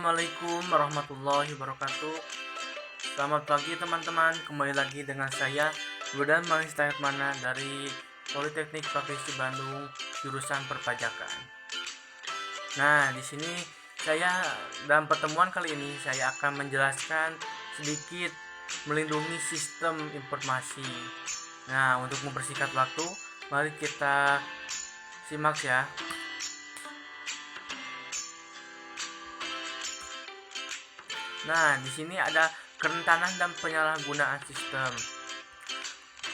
Assalamualaikum warahmatullahi wabarakatuh. Selamat pagi teman-teman, kembali lagi dengan saya Wildan Mana dari Politeknik Provinsi Bandung, jurusan Perpajakan. Nah, di sini saya dalam pertemuan kali ini saya akan menjelaskan sedikit melindungi sistem informasi. Nah, untuk mempersingkat waktu, mari kita simak ya. Nah, di sini ada kerentanan dan penyalahgunaan sistem.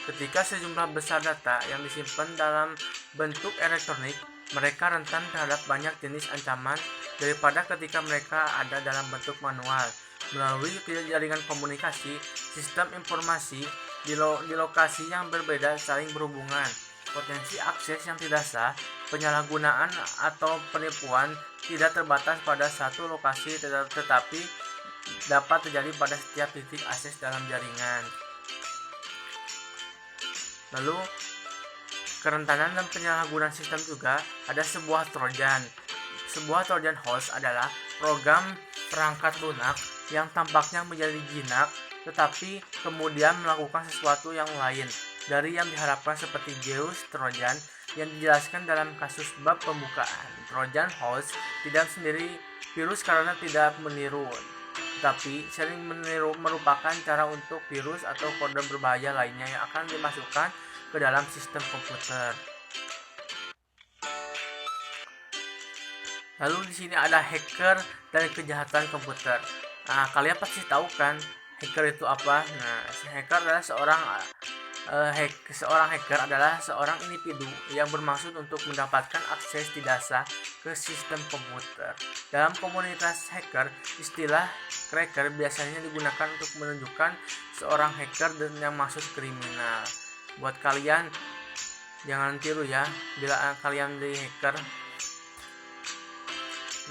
Ketika sejumlah besar data yang disimpan dalam bentuk elektronik, mereka rentan terhadap banyak jenis ancaman daripada ketika mereka ada dalam bentuk manual. Melalui jaringan komunikasi, sistem informasi di lokasi yang berbeda saling berhubungan. Potensi akses yang tidak sah, penyalahgunaan atau penipuan tidak terbatas pada satu lokasi tetapi dapat terjadi pada setiap titik akses dalam jaringan. Lalu, kerentanan dan penyalahgunaan sistem juga ada sebuah trojan. Sebuah trojan horse adalah program perangkat lunak yang tampaknya menjadi jinak tetapi kemudian melakukan sesuatu yang lain dari yang diharapkan, seperti Zeus Trojan yang dijelaskan dalam kasus bab pembukaan. Trojan horse tidak sendiri virus karena tidak meniru, tapi sering merupakan cara untuk virus atau kode berbahaya lainnya yang akan dimasukkan ke dalam sistem komputer. Lalu di sini ada hacker dan kejahatan komputer. Nah, kalian pasti tahu kan hacker itu apa? Nah, hacker adalah seorang hacker adalah seorang individu yang bermaksud untuk mendapatkan akses tidak sah ke sistem komputer. Dalam komunitas hacker, istilah cracker biasanya digunakan untuk menunjukkan seorang hacker dan yang maksud kriminal. Buat kalian, jangan tiru ya bila kalian di hacker.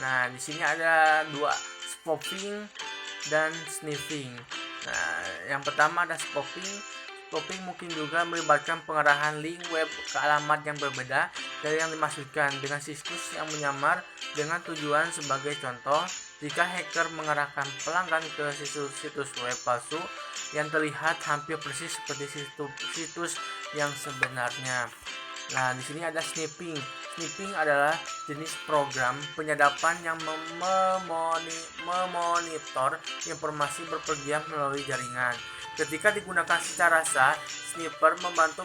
Nah, di sini ada dua, spoofing dan sniffing. Nah, yang pertama ada spoofing. Spoofing mungkin juga melibatkan pengarahan link web ke alamat yang berbeda dari yang dimaksudkan dengan situs yang menyamar dengan tujuan. Sebagai contoh, jika hacker mengarahkan pelanggan ke situs web palsu yang terlihat hampir persis seperti situs yang sebenarnya. Nah, di sini ada sniffing. Sniffing adalah jenis program penyadapan yang memonitor informasi berpergian melalui jaringan. Ketika digunakan secara sah, sniffer membantu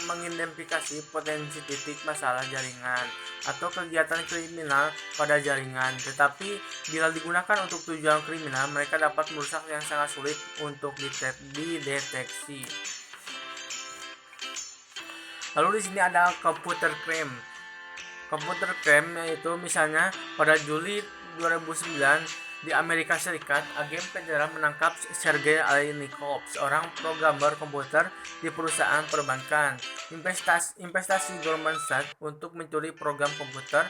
mengidentifikasi potensi titik masalah jaringan atau kegiatan kriminal pada jaringan. Tetapi bila digunakan untuk tujuan kriminal, mereka dapat merusak yang sangat sulit untuk dideteksi. Lalu di sini ada computer crime. Computer crime yaitu misalnya pada Juli 2009 di Amerika Serikat, agen federal menangkap Sergei Aleynikov, seorang programmer komputer di perusahaan perbankan. Investasi Goldman Sachs untuk mencuri program komputer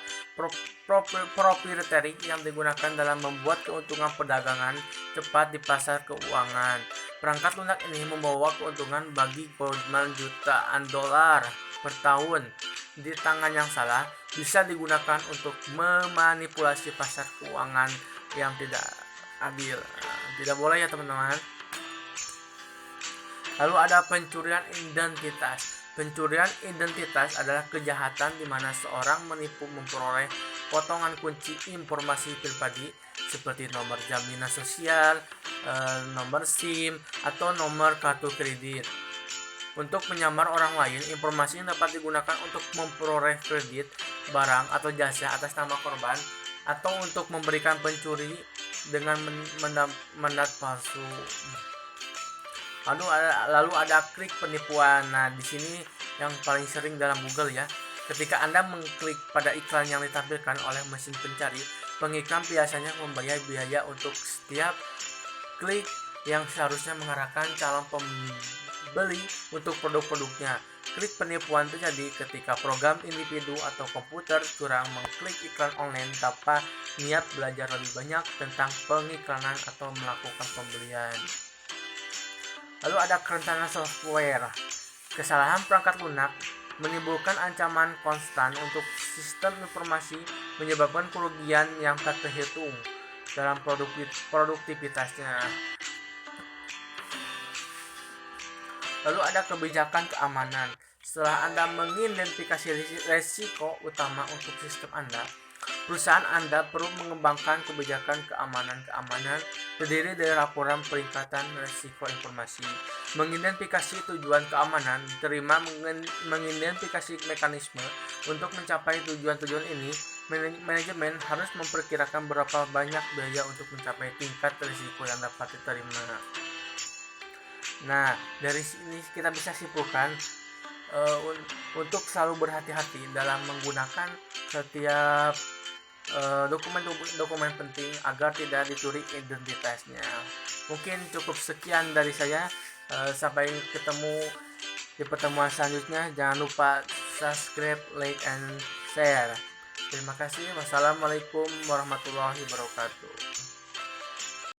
proprietary yang digunakan dalam membuat keuntungan perdagangan cepat di pasar keuangan. Perangkat lunak ini membawa keuntungan bagi Goldman jutaan dolar per tahun. Di tangan yang salah bisa digunakan untuk memanipulasi pasar keuangan yang tidak adil. Tidak boleh ya teman-teman. Lalu ada pencurian identitas. Pencurian identitas adalah kejahatan di mana seorang menipu memperoleh potongan kunci informasi pribadi seperti nomor jaminan sosial, nomor SIM, atau nomor kartu kredit. Untuk menyamar orang lain, informasi yang dapat digunakan untuk memperoleh kredit, barang, atau jasa atas nama korban, atau untuk memberikan pencuri dengan mandat palsu. Lalu ada klik penipuan. Nah, di sini yang paling sering dalam Google ya. Ketika Anda mengklik pada iklan yang ditampilkan oleh mesin pencari, pengiklan biasanya membayar biaya untuk setiap klik yang seharusnya mengarahkan calon pembeli untuk produk-produknya. Klik penipuan terjadi ketika program, individu, atau komputer curang mengklik iklan online tanpa niat belajar lebih banyak tentang pengiklanan atau melakukan pembelian. Lalu ada kerentanan software. Kesalahan perangkat lunak menimbulkan ancaman konstan untuk sistem informasi, menyebabkan kerugian yang tak terhitung. dalam produktivitasnya. Lalu ada kebijakan keamanan. Setelah Anda mengidentifikasi risiko utama untuk sistem Anda, perusahaan Anda perlu mengembangkan kebijakan keamanan terdiri dari laporan peningkatan risiko informasi, mengidentifikasi tujuan keamanan, diterima mengidentifikasi mekanisme untuk mencapai tujuan-tujuan ini. Manajemen harus memperkirakan berapa banyak biaya untuk mencapai tingkat risiko yang dapat diterima. Nah, dari sini kita bisa simpulkan untuk selalu berhati-hati dalam menggunakan setiap dokumen penting agar tidak dicuri identitasnya. Mungkin cukup sekian dari saya. Sampai ketemu di pertemuan selanjutnya. Jangan lupa subscribe, like, and share. Terima kasih. Wassalamualaikum warahmatullahi wabarakatuh.